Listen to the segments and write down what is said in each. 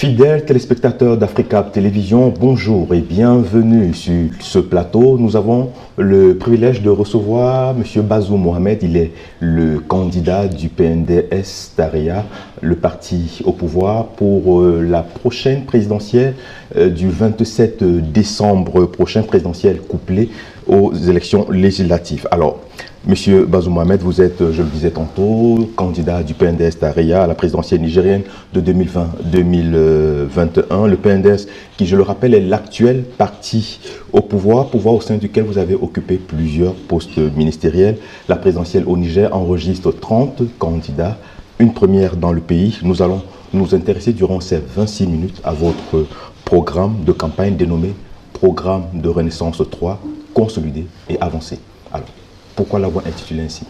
Fidèles téléspectateurs d'Africa Télévision, bonjour et bienvenue sur ce plateau. Nous avons le privilège de recevoir M. Bazoum Mohamed. Il est le candidat du PNDS Tarayya, le parti au pouvoir, pour la prochaine présidentielle du 27 décembre prochain, présidentielle couplée aux élections législatives. Alors, Monsieur Bazoum Mohamed, vous êtes, je le disais tantôt, candidat du PNDS Tarayya à la présidentielle nigérienne de 2020-2021. Le PNDS, qui je le rappelle, est l'actuel parti au pouvoir au sein duquel vous avez occupé plusieurs postes ministériels. La présidentielle au Niger enregistre 30 candidats, une première dans le pays. Nous allons nous intéresser durant ces 26 minutes à votre programme de campagne dénommé Programme de Renaissance 3, consolidé et avancé. Alors, pourquoi l'avoir intitulé ainsi?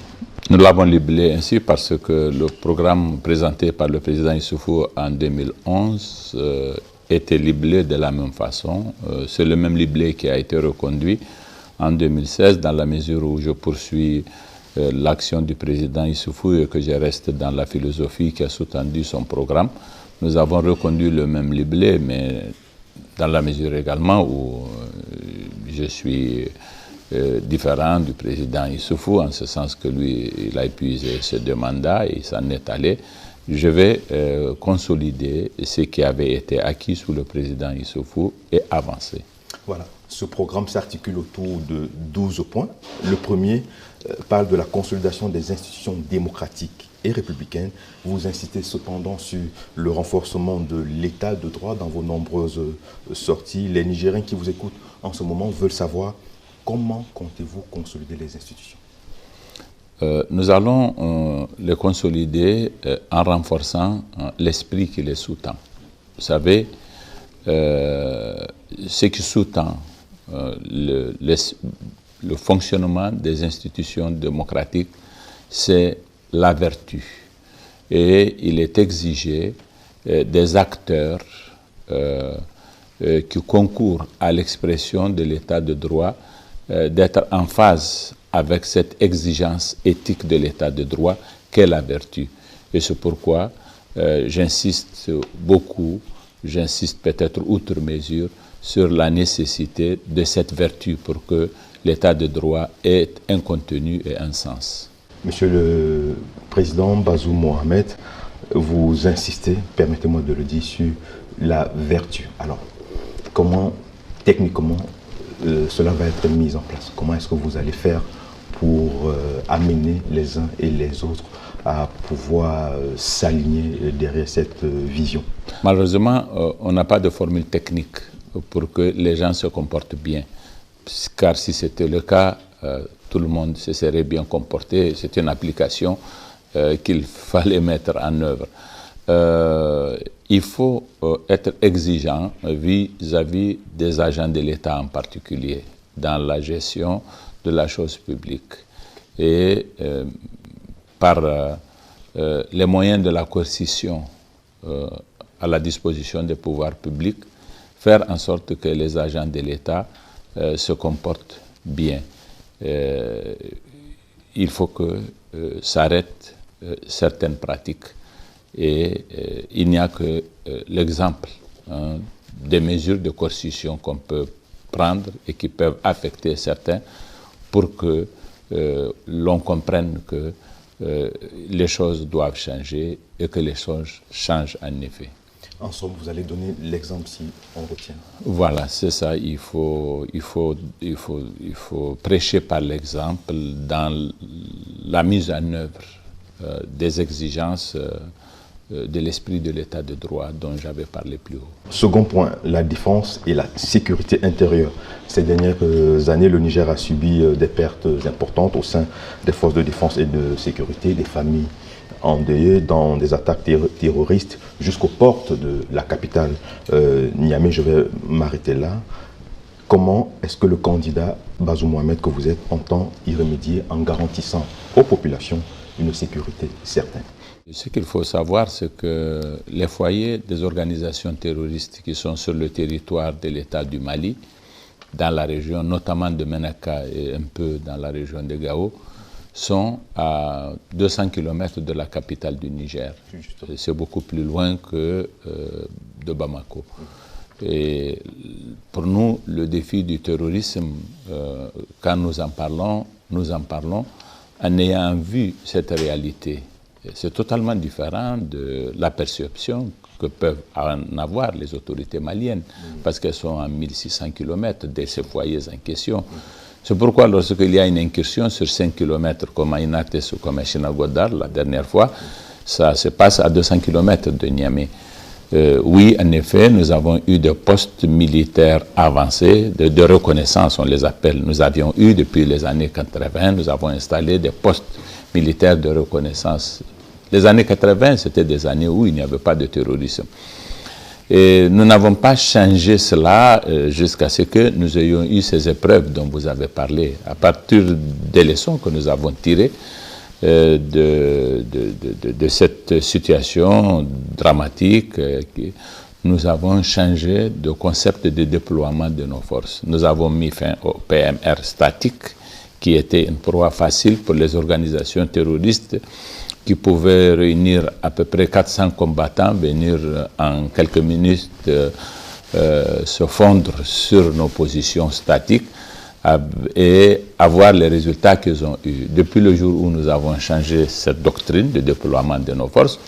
Nous l'avons libellé ainsi parce que le programme présenté par le président Issoufou en 2011 était libellé de la même façon. C'est le même libellé qui a été reconduit en 2016 dans la mesure où je poursuis l'action du président Issoufou et que je reste dans la philosophie qui a sous-tendu son programme. Nous avons reconduit le même libellé, mais dans la mesure également où je suis différent du président Issoufou, en ce sens que lui, il a épuisé ses deux mandats et il s'en est allé. Je vais consolider ce qui avait été acquis sous le président Issoufou et avancer. Voilà, ce programme s'articule autour de 12 points. Le premier parle de la consolidation des institutions démocratiques et républicaines. Vous insistez cependant sur le renforcement de l'état de droit dans vos nombreuses sorties. Les Nigériens qui vous écoutent en ce moment veulent savoir comment comptez-vous consolider les institutions? Nous allons les consolider en renforçant l'esprit qui les sous-tend. Vous savez, ce qui sous-tend le fonctionnement des institutions démocratiques, c'est la vertu. Et il est exigé des acteurs qui concourent à l'expression de l'état de droit d'être en phase avec cette exigence éthique de l'état de droit qu'est la vertu. Et c'est pourquoi j'insiste beaucoup, j'insiste peut-être outre mesure, sur la nécessité de cette vertu pour que l'état de droit ait un contenu et un sens. Monsieur le Président Bazoum Mohamed, vous insistez, permettez-moi de le dire, sur la vertu. Alors, comment techniquement cela va être mis en place? Comment est-ce que vous allez faire pour amener les uns et les autres à pouvoir s'aligner derrière cette vision? Malheureusement, on n'a pas de formule technique pour que les gens se comportent bien. Car si c'était le cas, tout le monde se serait bien comporté. C'est une application qu'il fallait mettre en œuvre. Il faut être exigeant vis-à-vis des agents de l'État en particulier, dans la gestion de la chose publique. Et par les moyens de la coercition à la disposition des pouvoirs publics, faire en sorte que les agents de l'État se comportent bien. Il faut que s'arrêtent certaines pratiques. Et il n'y a que l'exemple des mesures de coercition qu'on peut prendre et qui peuvent affecter certains pour que l'on comprenne que les choses doivent changer et que les choses changent en effet. En somme, vous allez donner l'exemple si on retient. Voilà, c'est ça. Il faut prêcher par l'exemple dans la mise en œuvre des exigences de l'esprit de l'état de droit dont j'avais parlé plus haut. Second point, la défense et la sécurité intérieure. Ces dernières années, le Niger a subi des pertes importantes au sein des forces de défense et de sécurité, des familles endeuillées dans des attaques terroristes jusqu'aux portes de la capitale Niamey. Je vais m'arrêter là. Comment est-ce que le candidat Bazoum Mohamed que vous êtes entend y remédier en garantissant aux populations une sécurité certaine? Ce qu'il faut savoir, c'est que les foyers des organisations terroristes qui sont sur le territoire de l'État du Mali, dans la région, notamment de Menaka et un peu dans la région de Gao, sont à 200 km de la capitale du Niger. C'est beaucoup plus loin que de Bamako. Et pour nous, le défi du terrorisme, quand nous en parlons en ayant vu cette réalité. C'est totalement différent de la perception que peuvent en avoir les autorités maliennes, parce qu'elles sont à 1600 km de ces foyers en question. C'est pourquoi lorsqu'il y a une incursion sur 5 km comme à Inates ou comme à Chinagodar, la dernière fois, ça se passe à 200 km de Niamey. Oui, en effet, nous avons eu des postes militaires avancés, de reconnaissance, on les appelle. Nous avions eu depuis les années 80, nous avons installé des postes militaires de reconnaissance. Les années 80, c'était des années où il n'y avait pas de terrorisme. Et nous n'avons pas changé cela jusqu'à ce que nous ayons eu ces épreuves dont vous avez parlé. À partir des leçons que nous avons tirées de cette situation dramatique, nous avons changé de concept de déploiement de nos forces. Nous avons mis fin au PMR statique, qui était une proie facile pour les organisations terroristes qui pouvaient réunir à peu près 400 combattants, venir en quelques minutes se fondre sur nos positions statiques et avoir les résultats qu'ils ont eus. Depuis le jour où nous avons changé cette doctrine de déploiement de nos forces,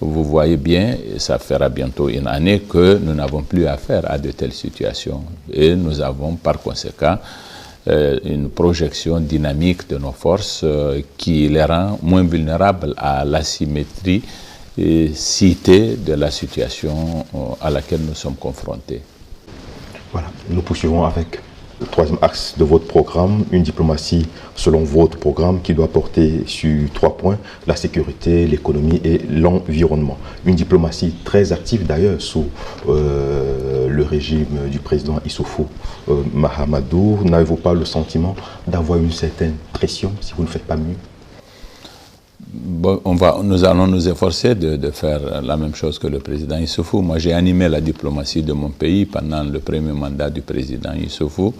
vous voyez bien, et ça fera bientôt une année, que nous n'avons plus affaire à de telles situations. Et nous avons par conséquent une projection dynamique de nos forces qui les rend moins vulnérables à l'asymétrie citée de la situation à laquelle nous sommes confrontés. Voilà, nous poursuivons avec le troisième axe de votre programme, une diplomatie selon votre programme qui doit porter sur 3 points, la sécurité, l'économie et l'environnement. Une diplomatie très active d'ailleurs sous le régime du président Issoufou Mahamadou. N'avez-vous pas le sentiment d'avoir une certaine pression si vous ne faites pas mieux? Bon, nous allons nous efforcer de faire la même chose que le président Issoufou. Moi, j'ai animé la diplomatie de mon pays pendant le premier mandat du président Issoufou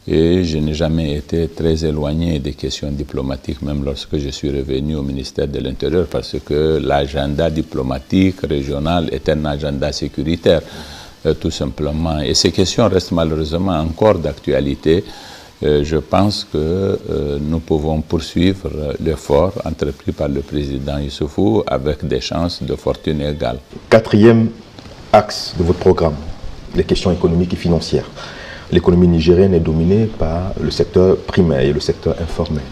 et je n'ai jamais été très éloigné des questions diplomatiques, même lorsque je suis revenu au ministère de l'Intérieur, parce que l'agenda diplomatique régional est un agenda sécuritaire, tout simplement. Et ces questions restent malheureusement encore d'actualité. Je pense que nous pouvons poursuivre l'effort entrepris par le président Issoufou avec des chances de fortune égale. Quatrième axe de votre programme, les questions économiques et financières. L'économie nigérienne est dominée par le secteur primaire et le secteur informel.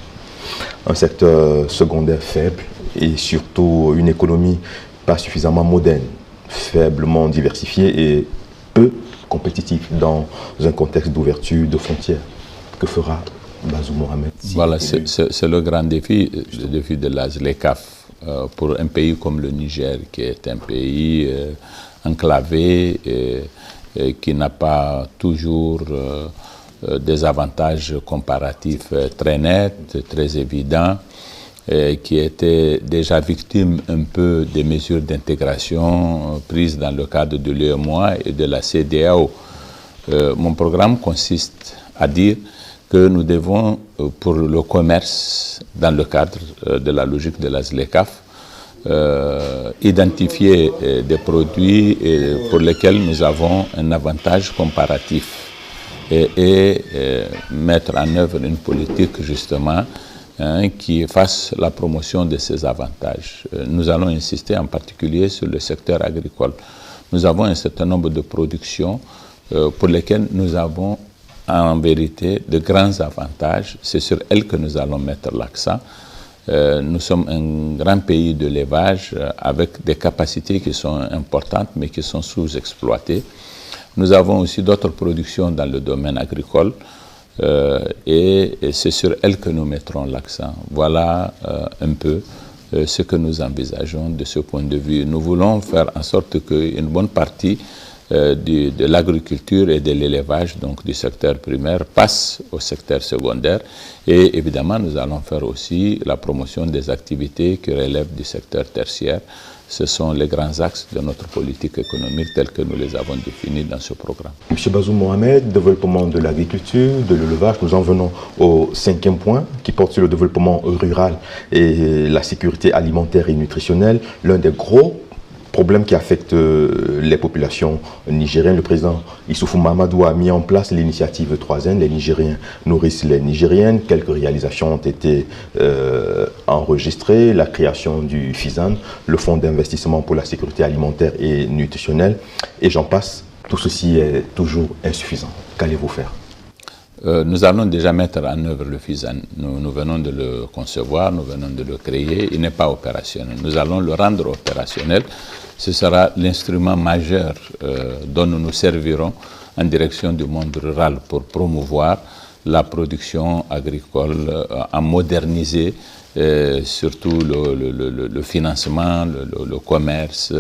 Un secteur secondaire faible et surtout une économie pas suffisamment moderne, faiblement diversifiée et peu compétitive dans un contexte d'ouverture de frontières. Que fera Bazoum Mohamed? Voilà, c'est le grand défi, le défi de la ZLECAf pour un pays comme le Niger, qui est un pays enclavé et qui n'a pas toujours des avantages comparatifs très nets, très évidents, et qui était déjà victime un peu des mesures d'intégration prises dans le cadre de l'UEMOA et de la CEDEAO. Mon programme consiste à dire que nous devons, pour le commerce, dans le cadre de la logique de la ZLECAf, identifier des produits pour lesquels nous avons un avantage comparatif et mettre en œuvre une politique justement qui fasse la promotion de ces avantages. Nous allons insister en particulier sur le secteur agricole. Nous avons un certain nombre de productions pour lesquelles nous avons en vérité de grands avantages. C'est sur elles que nous allons mettre l'accent. Nous sommes un grand pays de l'élevage avec des capacités qui sont importantes mais qui sont sous-exploitées. Nous avons aussi d'autres productions dans le domaine agricole et c'est sur elles que nous mettrons l'accent. Voilà un peu ce que nous envisageons de ce point de vue. Nous voulons faire en sorte qu'une bonne partie de l'agriculture et de l'élevage, donc du secteur primaire, passe au secteur secondaire. Et évidemment, nous allons faire aussi la promotion des activités qui relèvent du secteur tertiaire. Ce sont les grands axes de notre politique économique tels que nous les avons définis dans ce programme. Monsieur Bazoum Mohamed, développement de l'agriculture, de l'élevage, nous en venons au 5e point qui porte sur le développement rural et la sécurité alimentaire et nutritionnelle. L'un des gros problème qui affecte les populations nigériennes. Le président Issoufou Mahamadou a mis en place l'initiative 3N. Les Nigériens nourrissent les Nigériennes. Quelques réalisations ont été enregistrées. La création du FISAN, le Fonds d'investissement pour la sécurité alimentaire et nutritionnelle. Et j'en passe. Tout ceci est toujours insuffisant. Qu'allez-vous faire ? Nous allons déjà mettre en œuvre le FISAN. Nous venons de le concevoir, nous venons de le créer. Il n'est pas opérationnel. Nous allons le rendre opérationnel. Ce sera l'instrument majeur dont nous nous servirons en direction du monde rural pour promouvoir la production agricole, en moderniser surtout le financement, le commerce.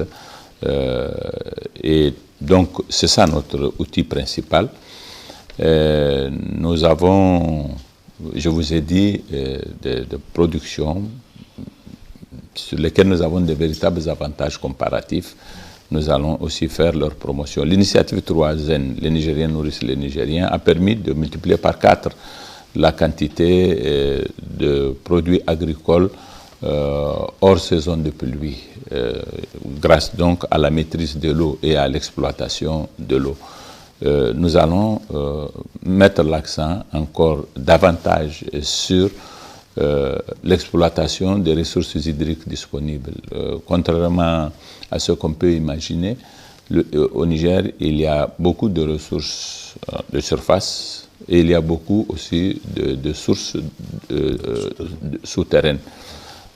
Et donc, c'est ça notre outil principal. Nous avons, je vous ai dit, de production sur lesquels nous avons de véritables avantages comparatifs. Nous allons aussi faire leur promotion. L'initiative 3N, les Nigériens nourrissent les Nigériens, a permis de multiplier par 4 la quantité de produits agricoles hors saison de pluie, grâce donc à la maîtrise de l'eau et à l'exploitation de l'eau. Nous allons mettre l'accent encore davantage sur l'exploitation des ressources hydriques disponibles. Contrairement à ce qu'on peut imaginer, au Niger, il y a beaucoup de ressources de surface et il y a beaucoup aussi de sources souterraines.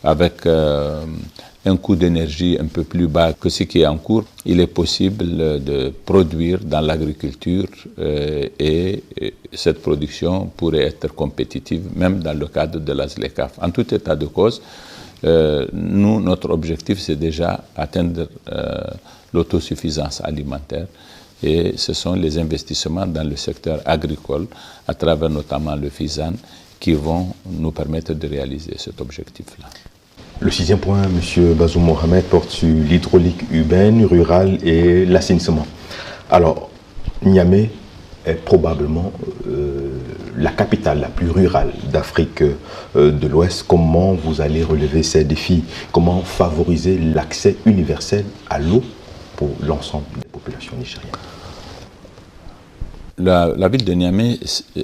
Avec un coût d'énergie un peu plus bas que ce qui est en cours, il est possible de produire dans l'agriculture et cette production pourrait être compétitive même dans le cadre de la ZLECAf. En tout état de cause, nous, notre objectif, c'est déjà atteindre l'autosuffisance alimentaire et ce sont les investissements dans le secteur agricole, à travers notamment le FISAN, qui vont nous permettre de réaliser cet objectif-là. Le 6e point, M. Bazoum Mohamed, porte sur l'hydraulique urbaine, rurale et l'assainissement. Alors, Niamey est probablement la capitale la plus rurale d'Afrique de l'Ouest. Comment vous allez relever ces défis? Comment favoriser l'accès universel à l'eau pour l'ensemble des populations nigériennes? La ville de Niamey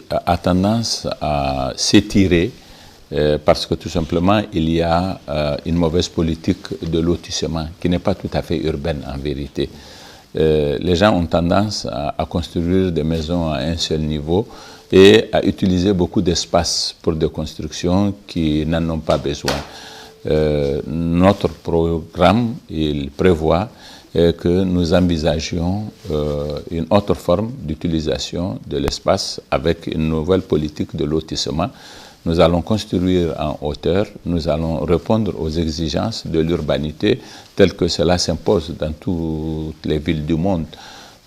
a tendance à s'étirer parce que tout simplement, il y a une mauvaise politique de lotissement qui n'est pas tout à fait urbaine en vérité. Les gens ont tendance à construire des maisons à un seul niveau et à utiliser beaucoup d'espace pour des constructions qui n'en ont pas besoin. Notre programme, il prévoit que nous envisagions une autre forme d'utilisation de l'espace avec une nouvelle politique de lotissement. Nous allons construire en hauteur, nous allons répondre aux exigences de l'urbanité telles que cela s'impose dans toutes les villes du monde.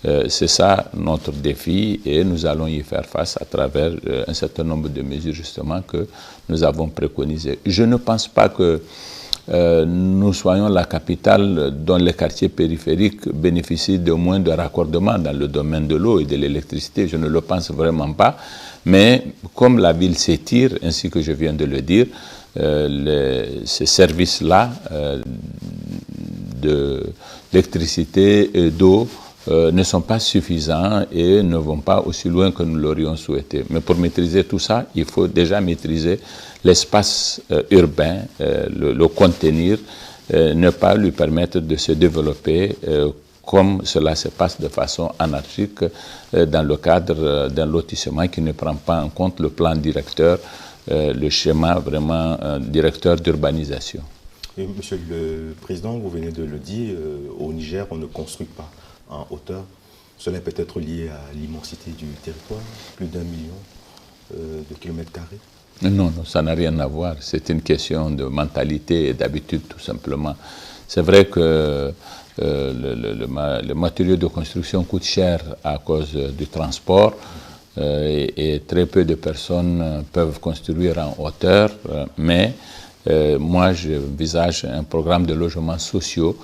C'est ça notre défi et nous allons y faire face à travers un certain nombre de mesures justement que nous avons préconisées. Je ne pense pas que nous soyons la capitale dont les quartiers périphériques bénéficient de moins de raccordements dans le domaine de l'eau et de l'électricité. Je ne le pense vraiment pas. Mais comme la ville s'étire, ainsi que je viens de le dire, ces services-là d'électricité et d'eau ne sont pas suffisants et ne vont pas aussi loin que nous l'aurions souhaité. Mais pour maîtriser tout ça, il faut déjà maîtriser l'espace urbain, le contenir, ne pas lui permettre de se développer comme cela se passe de façon anarchique dans le cadre d'un lotissement qui ne prend pas en compte le plan directeur, le schéma vraiment directeur d'urbanisation. Monsieur le Président, vous venez de le dire, au Niger, on ne construit pas en hauteur. Cela est peut-être lié à l'immensité du territoire, plus d'1 million de kilomètres carrés. Non, ça n'a rien à voir. C'est une question de mentalité et d'habitude, tout simplement. C'est vrai que le matériau de construction coûte cher à cause du transport et très peu de personnes peuvent construire en hauteur, mais Moi, je envisage un programme de logements sociaux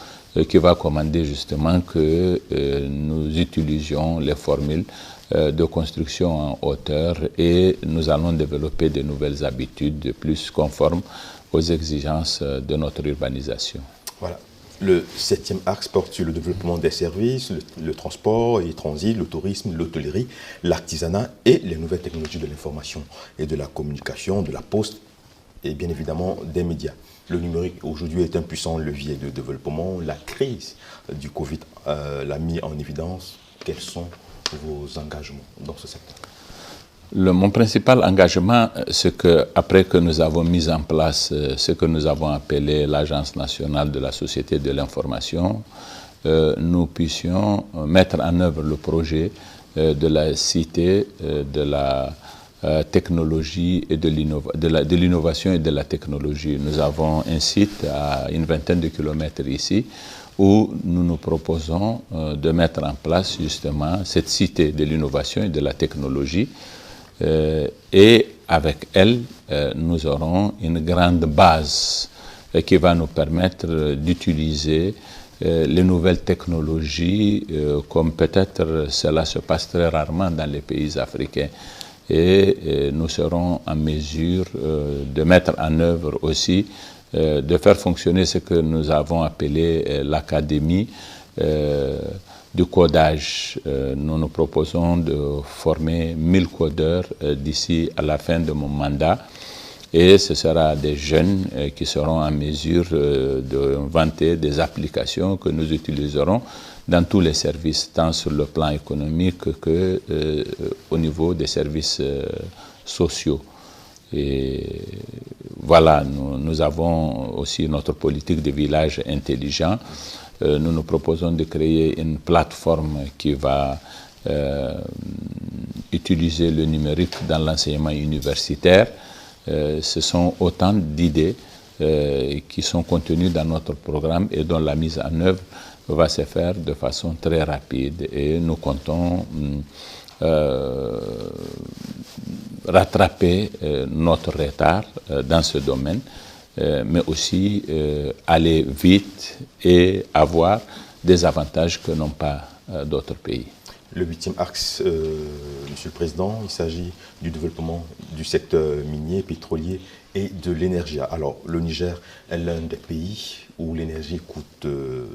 qui va commander justement que nous utilisions les formules de construction en hauteur et nous allons développer de nouvelles habitudes plus conformes aux exigences de notre urbanisation. Voilà. Le 7e axe porte sur le développement des services, le transport et le transit, le tourisme, l'hôtellerie, l'artisanat et les nouvelles technologies de l'information et de la communication, de la poste et bien évidemment des médias. Le numérique aujourd'hui est un puissant levier de développement. La crise du Covid l'a mis en évidence. Quels sont vos engagements dans ce secteur? Mon principal engagement, c'est qu'après que nous avons mis en place ce que nous avons appelé l'Agence nationale de la société de l'information, nous puissions mettre en œuvre le projet de la cité de la technologie et de l'innovation et de la technologie. Nous avons un site à une vingtaine de kilomètres ici où nous nous proposons de mettre en place justement cette cité de l'innovation et de la technologie. Et avec elle, nous aurons une grande base qui va nous permettre d'utiliser les nouvelles technologies comme peut-être cela se passe très rarement dans les pays africains. Et nous serons en mesure de mettre en œuvre aussi, de faire fonctionner ce que nous avons appelé l'académie du codage. Nous nous proposons de former 1000 codeurs d'ici à la fin de mon mandat et ce sera des jeunes qui seront en mesure d'inventer des applications que nous utiliserons dans tous les services, tant sur le plan économique que au niveau des services sociaux. Et voilà, nous avons aussi notre politique de village intelligent. Nous nous proposons de créer une plateforme qui va utiliser le numérique dans l'enseignement universitaire. Ce sont autant d'idées qui sont contenues dans notre programme et dont la mise en œuvre va se faire de façon très rapide. Et nous comptons rattraper notre retard dans ce domaine, mais aussi aller vite et avoir des avantages que n'ont pas d'autres pays. Le 8e axe, Monsieur le Président, il s'agit du développement du secteur minier, pétrolier et de l'énergie. Alors, le Niger est l'un des pays où l'énergie coûte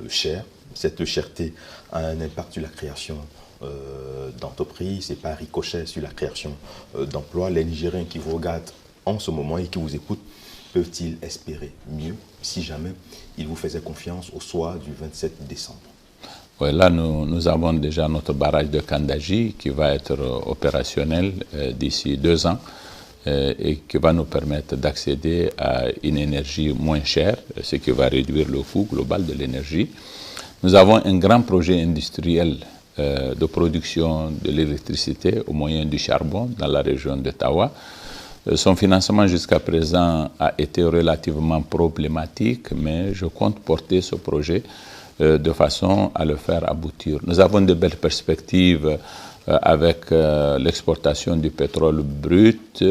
cher. Cette cherté a un impact sur la création d'entreprises et par ricochet sur la création d'emplois. Les Nigériens qui vous regardent en ce moment et qui vous écoutent, peuvent-ils espérer mieux si jamais ils vous faisaient confiance au soir du 27 décembre? Oui, là, nous avons déjà notre barrage de Kandaji qui va être opérationnel d'ici 2 ans et qui va nous permettre d'accéder à une énergie moins chère, ce qui va réduire le coût global de l'énergie. Nous avons un grand projet industriel de production de l'électricité au moyen du charbon dans la région de Tawa. Son financement jusqu'à présent a été relativement problématique, mais je compte porter ce projet de façon à le faire aboutir. Nous avons de belles perspectives avec l'exportation du pétrole brut.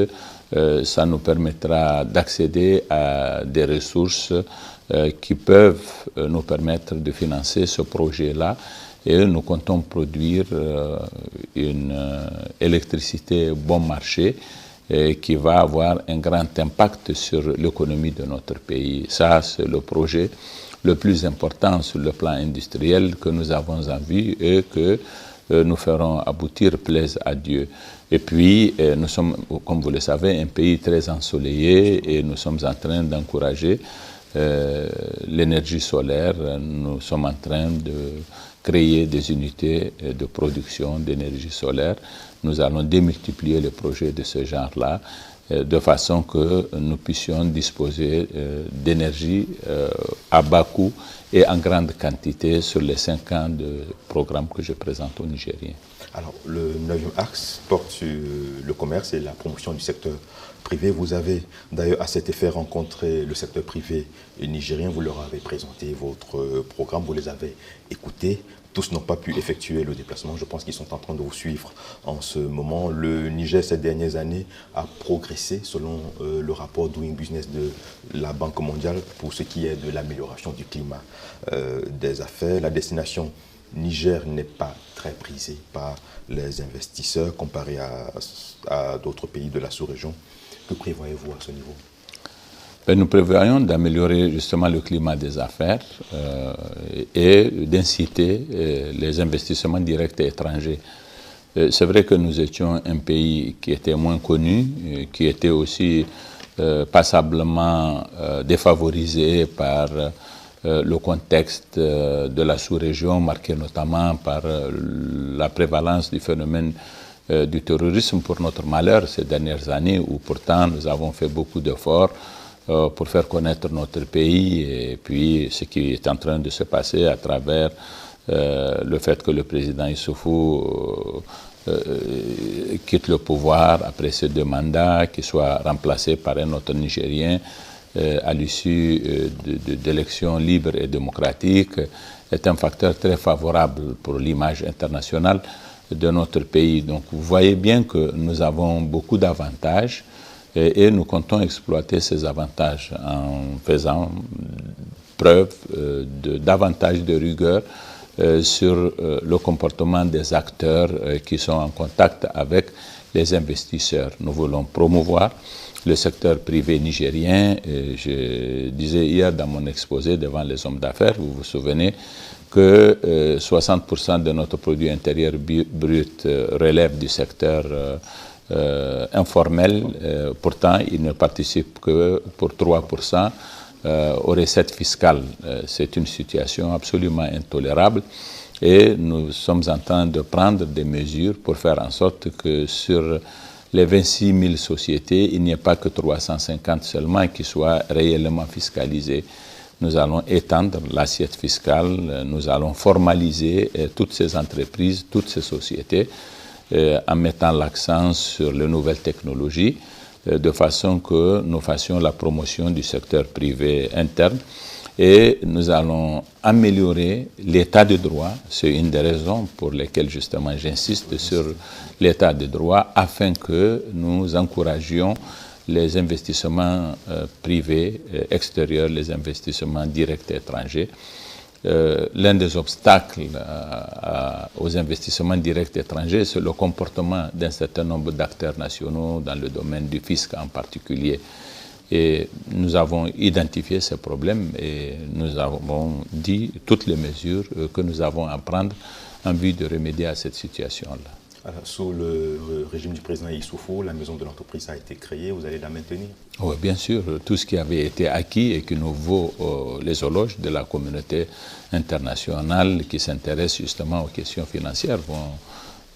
Ça nous permettra d'accéder à des ressources qui peuvent nous permettre de financer ce projet-là. Et nous comptons produire une électricité bon marché qui va avoir un grand impact sur l'économie de notre pays. Ça, c'est le projet le plus important sur le plan industriel que nous avons en vue et que nous ferons aboutir, plaise à Dieu. Et puis, nous sommes, comme vous le savez, un pays très ensoleillé et nous sommes en train d'encourager l'énergie solaire. Nous sommes en train de créer des unités de production d'énergie solaire. Nous allons démultiplier les projets de ce genre-là de façon que nous puissions disposer d'énergie à bas coût et en grande quantité sur les 5 ans de programme que je présente aux Nigériens. Alors, le 9e axe porte sur le commerce et la promotion du secteur privé. Vous avez d'ailleurs à cet effet rencontré le secteur privé nigérien, vous leur avez présenté votre programme, vous les avez écoutés. tous n'ont pas pu effectuer le déplacement. Je pense qu'ils sont en train de vous suivre en ce moment. Le Niger, ces dernières années, a progressé selon le rapport Doing Business de la Banque mondiale pour ce qui est de l'amélioration du climat des affaires. La destination Niger n'est pas très prisée par les investisseurs comparé à d'autres pays de la sous-région. Que prévoyez-vous à ce niveau? Nous prévoyons d'améliorer justement le climat des affaires et d'inciter les investissements directs et étrangers. C'est vrai que nous étions un pays qui était moins connu, qui était aussi passablement défavorisé par le contexte de la sous-région, marqué notamment par la prévalence du phénomène du terrorisme pour notre malheur ces dernières années, où pourtant nous avons fait beaucoup d'efforts pour faire connaître notre pays et puis ce qui est en train de se passer à travers le fait que le président Issoufou quitte le pouvoir après ses 2 mandats, qu'il soit remplacé par un autre Nigérien à l'issue d'élections libres et démocratiques, est un facteur très favorable pour l'image internationale de notre pays. Donc vous voyez bien que nous avons beaucoup d'avantages et nous comptons exploiter ces avantages en faisant preuve davantage de rigueur sur le comportement des acteurs qui sont en contact avec les investisseurs. Nous voulons promouvoir le secteur privé nigérien. Je disais hier dans mon exposé devant les hommes d'affaires, vous vous souvenez, que 60% de notre produit intérieur brut relève du secteur informel. Pourtant, il ne participe que pour 3% aux recettes fiscales. C'est une situation absolument intolérable et nous sommes en train de prendre des mesures pour faire en sorte que sur les 26 000 sociétés, il n'y ait pas que 350 seulement qui soient réellement fiscalisées. Nous allons étendre l'assiette fiscale, nous allons formaliser toutes ces entreprises, toutes ces sociétés, en mettant l'accent sur les nouvelles technologies, de façon que nous fassions la promotion du secteur privé interne et nous allons améliorer l'état de droit. C'est une des raisons pour lesquelles justement j'insiste sur l'état de droit afin que nous encouragions les investissements privés extérieurs, les investissements directs étrangers. L'un des obstacles aux investissements directs étrangers, c'est le comportement d'un certain nombre d'acteurs nationaux dans le domaine du fisc en particulier. Et nous avons identifié ces problèmes et nous avons dit toutes les mesures que nous avons à prendre en vue de remédier à cette situation-là. Sous le régime du président Issoufou, la maison de l'entreprise a été créée, vous allez la maintenir? Oui, bien sûr. Tout ce qui avait été acquis et qui nous vaut les éloges de la communauté internationale qui s'intéresse justement aux questions financières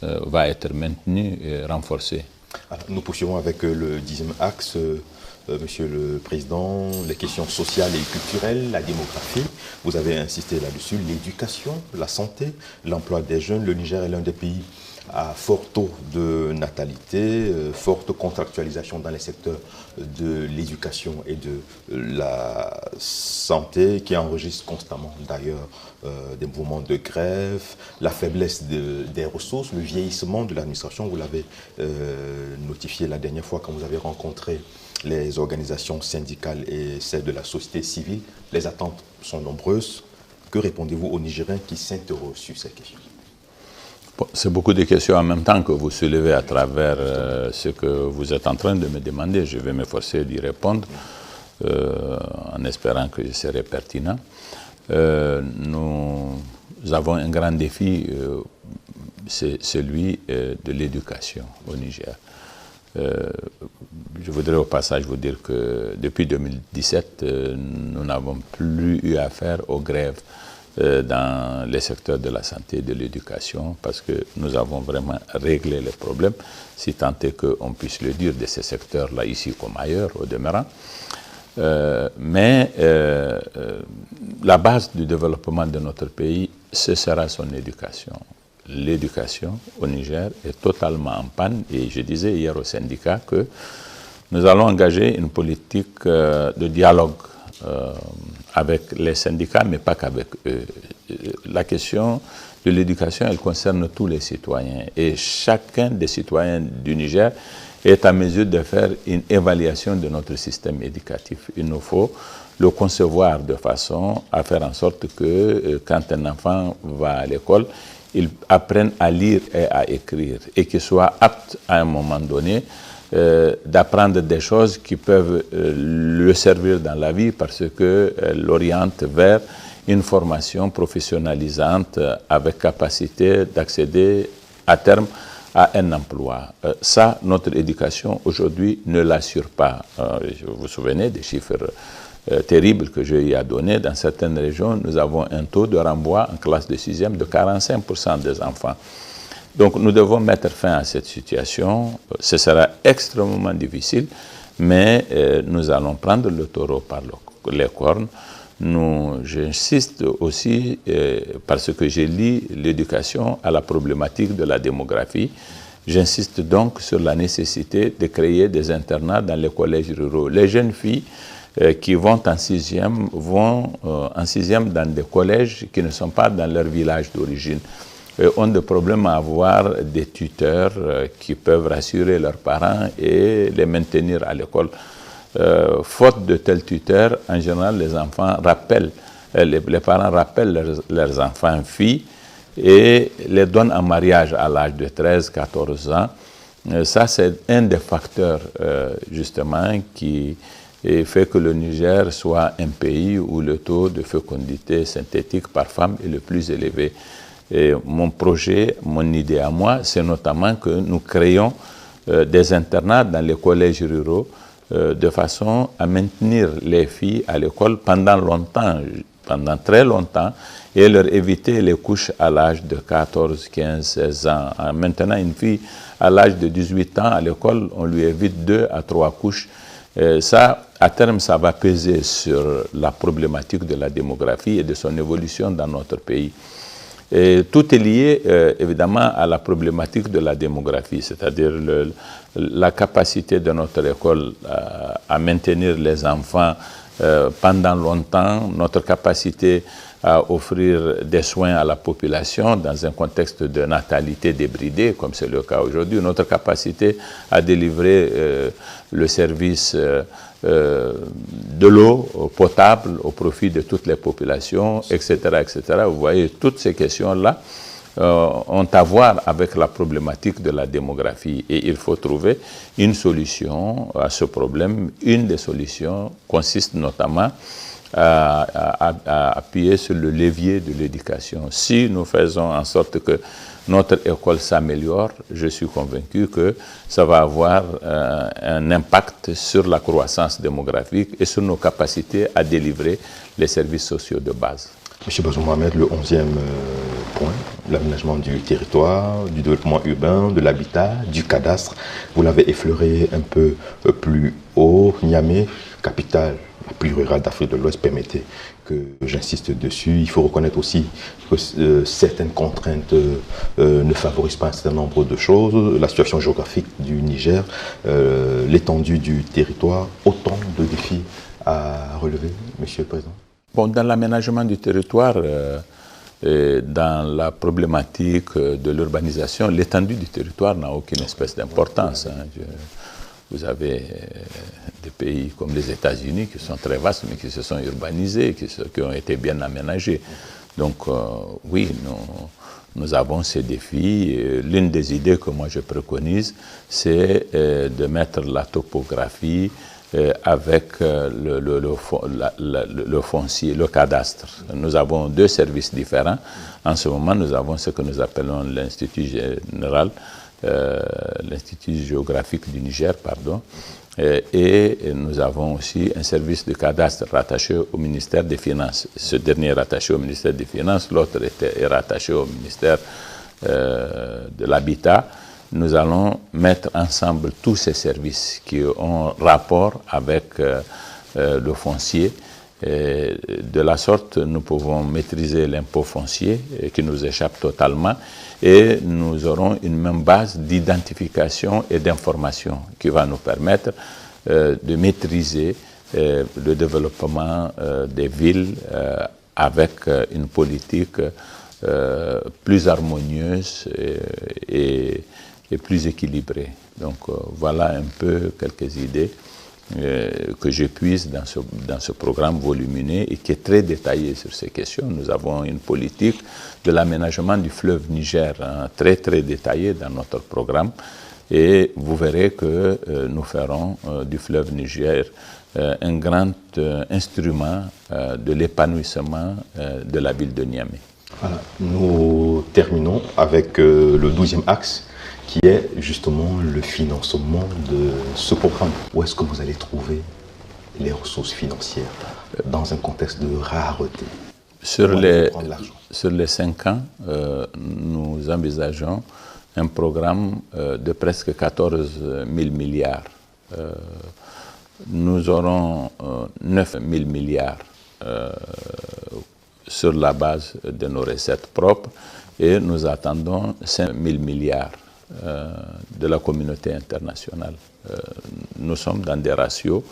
va être maintenu et renforcé. Alors, nous poursuivons avec le 10e axe. Monsieur le Président, les questions sociales et culturelles, la démographie, vous avez insisté là-dessus, l'éducation, la santé, l'emploi des jeunes. Le Niger est l'un des pays à fort taux de natalité, forte contractualisation dans les secteurs de l'éducation et de la santé qui enregistrent constamment d'ailleurs des mouvements de grève, la faiblesse des ressources, le vieillissement de l'administration, vous l'avez notifié la dernière fois quand vous avez rencontré les organisations syndicales et celles de la société civile. Les attentes sont nombreuses. Que répondez-vous aux Nigériens qui s'interrogent sur ces questions? C'est beaucoup de questions en même temps que vous soulevez à travers ce que vous êtes en train de me demander. Je vais m'efforcer d'y répondre en espérant que je serai pertinent. Nous avons un grand défi, c'est celui de l'éducation au Niger. Je voudrais au passage vous dire que depuis 2017, nous n'avons plus eu affaire aux grèves dans les secteurs de la santé et de l'éducation parce que nous avons vraiment réglé les problèmes, si tant est qu'on puisse le dire de ces secteurs-là, ici comme ailleurs, au demeurant. Mais la base du développement de notre pays, ce sera son éducation. L'éducation au Niger est totalement en panne et je disais hier au syndicat que nous allons engager une politique de dialogue avec les syndicats, mais pas qu'avec eux. La question de l'éducation, elle concerne tous les citoyens. Et chacun des citoyens du Niger est à mesure de faire une évaluation de notre système éducatif. Il nous faut le concevoir de façon à faire en sorte que quand un enfant va à l'école, il apprenne à lire et à écrire et qu'il soit apte à un moment donné d'apprendre des choses qui peuvent le servir dans la vie parce qu'elle l'oriente vers une formation professionnalisante avec capacité d'accéder à terme à un emploi. Ça, notre éducation aujourd'hui ne l'assure pas. Vous vous souvenez des chiffres terribles que j'ai eu à donner. Dans certaines régions, nous avons un taux de renvoi en classe de 6e de 45% des enfants. Donc nous devons mettre fin à cette situation. Ce sera extrêmement difficile, mais nous allons prendre le taureau par les cornes. J'insiste aussi, parce que j'ai lié l'éducation à la problématique de la démographie, j'insiste donc sur la nécessité de créer des internats dans les collèges ruraux. Les jeunes filles qui vont en sixième dans des collèges qui ne sont pas dans leur village d'origine, ont des problèmes à avoir des tuteurs qui peuvent rassurer leurs parents et les maintenir à l'école. Faute de tels tuteurs, en général, les enfants rappellent, les parents rappellent leurs enfants filles et les donnent en mariage à l'âge de 13-14 ans. Ça, c'est un des facteurs, justement, qui fait que le Niger soit un pays où le taux de fécondité synthétique par femme est le plus élevé. Et mon projet, mon idée à moi, c'est notamment que nous créons des internats dans les collèges ruraux de façon à maintenir les filles à l'école pendant longtemps, pendant très longtemps, et leur éviter les couches à l'âge de 14, 15, 16 ans. Maintenant, une fille à l'âge de 18 ans à l'école, on lui évite 2 à 3 couches. Ça, à terme, ça va peser sur la problématique de la démographie et de son évolution dans notre pays. Et tout est lié, évidemment, à la problématique de la démographie, c'est-à-dire la capacité de notre école à maintenir les enfants pendant longtemps, notre capacité à offrir des soins à la population dans un contexte de natalité débridée, comme c'est le cas aujourd'hui, notre capacité à délivrer le service de l'eau potable au profit de toutes les populations, etc., etc. Vous voyez, toutes ces questions-là ont à voir avec la problématique de la démographie. Et il faut trouver une solution à ce problème. Une des solutions consiste notamment à appuyer sur le levier de l'éducation. Si nous faisons en sorte que notre école s'améliore, je suis convaincu que ça va avoir un impact sur la croissance démographique et sur nos capacités à délivrer les services sociaux de base. Monsieur Bazoum Mohamed, le 11e point, l'aménagement du territoire, du développement urbain, de l'habitat, du cadastre. Vous l'avez effleuré un peu plus haut. Niamey, capitale la plus rurale d'Afrique de l'Ouest, permettez que j'insiste dessus. Il faut reconnaître aussi que certaines contraintes ne favorisent pas un certain nombre de choses. La situation géographique du Niger, l'étendue du territoire, autant de défis à relever, Monsieur le Président. Bon, dans l'aménagement du territoire, dans la problématique de l'urbanisation, l'étendue du territoire n'a aucune espèce d'importance. Vous avez des pays comme les États-Unis qui sont très vastes, mais qui se sont urbanisés, qui ont été bien aménagés. Donc, oui, nous avons ces défis. L'une des idées que moi je préconise, c'est de mettre la topographie avec le foncier, le cadastre. Nous avons deux services différents. En ce moment, nous avons ce que nous appelons l'Institut général, l'Institut géographique du Niger, pardon, et nous avons aussi un service de cadastre rattaché au ministère des Finances. Ce dernier est rattaché au ministère des Finances, l'autre est rattaché au ministère de l'Habitat. Nous allons mettre ensemble tous ces services qui ont rapport avec le foncier. Et de la sorte, nous pouvons maîtriser l'impôt foncier qui nous échappe totalement et nous aurons une même base d'identification et d'information qui va nous permettre de maîtriser le développement des villes avec une politique plus harmonieuse et plus équilibrée. Donc voilà un peu quelques idées que je puise dans ce programme volumineux et qui est très détaillé sur ces questions. Nous avons une politique de l'aménagement du fleuve Niger, hein, très très détaillée dans notre programme, et vous verrez que nous ferons du fleuve Niger un grand instrument de l'épanouissement de la ville de Niamey. Voilà. Nous terminons avec le 12e axe, qui est justement le financement de ce programme. Où est-ce que vous allez trouver les ressources financières dans un contexte de rareté? Sur les 5 ans, nous envisageons un programme de presque 14 000 milliards. Nous aurons 9 000 milliards sur la base de nos recettes propres et nous attendons 5 000 milliards de la communauté internationale. Nous sommes dans des ratios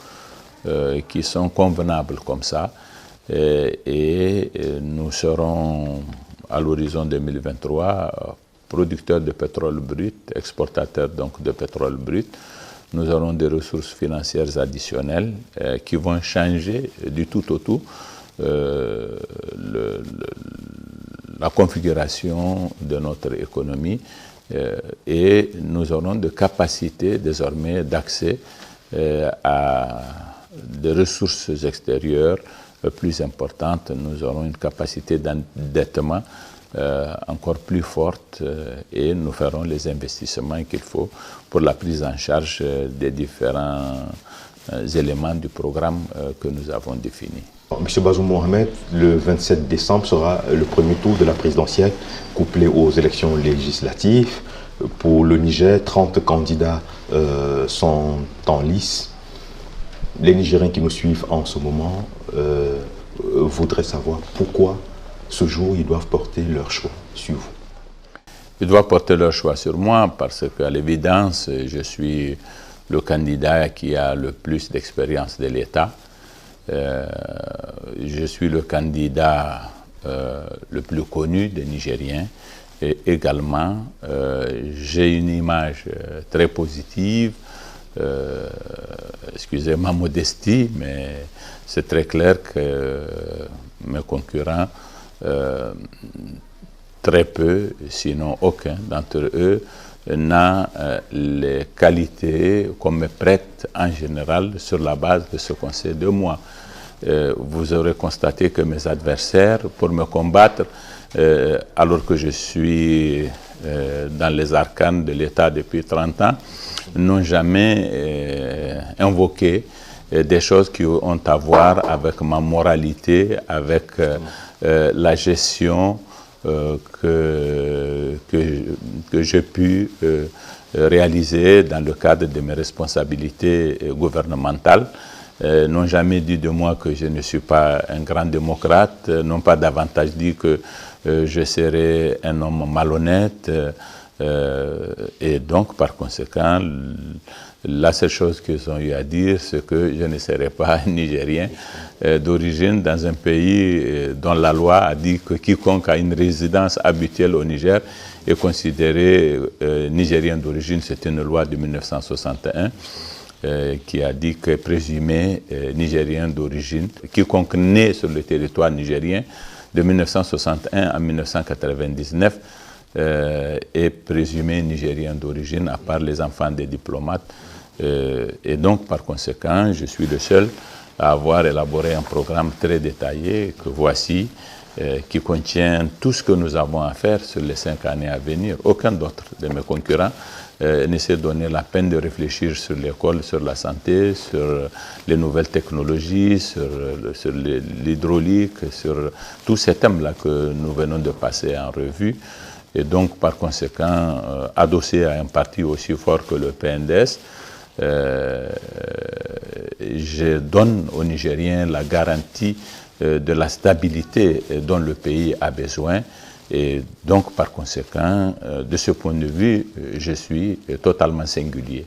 qui sont convenables comme ça et nous serons à l'horizon 2023 producteurs de pétrole brut, exportateurs donc de pétrole brut. Nous aurons des ressources financières additionnelles qui vont changer du tout au tout la configuration de notre économie et nous aurons des capacités désormais d'accès à des ressources extérieures plus importantes. Nous aurons une capacité d'endettement encore plus forte et nous ferons les investissements qu'il faut pour la prise en charge des différents éléments du programme que nous avons défini. Monsieur Bazoum Mohamed, le 27 décembre sera le premier tour de la présidentielle couplé aux élections législatives. Pour le Niger, 30 candidats sont en lice. Les Nigériens qui nous suivent en ce moment voudraient savoir pourquoi ce jour ils doivent porter leur choix sur vous. Ils doivent porter leur choix sur moi parce qu'à l'évidence, je suis le candidat qui a le plus d'expérience de l'État. Je suis le candidat le plus connu des Nigériens et également j'ai une image très positive. Excusez ma modestie, mais c'est très clair que mes concurrents, très peu, sinon aucun d'entre eux, n'a les qualités qu'on me prête en général sur la base de ce qu'on sait de moi. Vous aurez constaté que mes adversaires, pour me combattre, alors que je suis dans les arcanes de l'État depuis 30 ans, n'ont jamais invoqué des choses qui ont à voir avec ma moralité, avec la gestion que j'ai pu réaliser dans le cadre de mes responsabilités gouvernementales. N'ont jamais dit de moi que je ne suis pas un grand démocrate, n'ont pas davantage dit que je serais un homme malhonnête. Et donc, par conséquent, la seule chose qu'ils ont eu à dire, c'est que je ne serais pas un Nigérien d'origine dans un pays dont la loi a dit que quiconque a une résidence habituelle au Niger est considéré Nigérien d'origine. C'est une loi de 1961 qui a dit que présumé Nigérien d'origine, quiconque né sur le territoire nigérien de 1961 à 1999 est présumé Nigérien d'origine, à part les enfants des diplomates. Et donc, par conséquent, je suis le seul à avoir élaboré un programme très détaillé que voici, qui contient tout ce que nous avons à faire sur les 5 années à venir. Aucun d'autre de mes concurrents ne s'est donné la peine de réfléchir sur l'école, sur la santé, sur les nouvelles technologies, sur l'hydraulique, sur tous ces thèmes-là que nous venons de passer en revue. Et donc, par conséquent, adossé à un parti aussi fort que le PNDS, je donne aux Nigériens la garantie de la stabilité dont le pays a besoin. Et donc, par conséquent, de ce point de vue, je suis totalement singulier.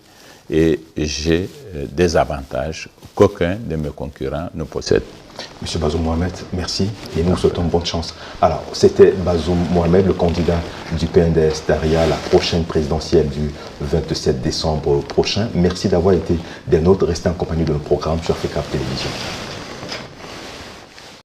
et j'ai des avantages qu'aucun de mes concurrents ne possède. Monsieur Bazoum Mohamed, merci et nous souhaitons bonne chance. Alors, c'était Bazoum Mohamed, le candidat du PNDS derrière la prochaine présidentielle du 27 décembre prochain. Merci d'avoir été des nôtres. Restez en compagnie de nos programmes sur Africa Télévision.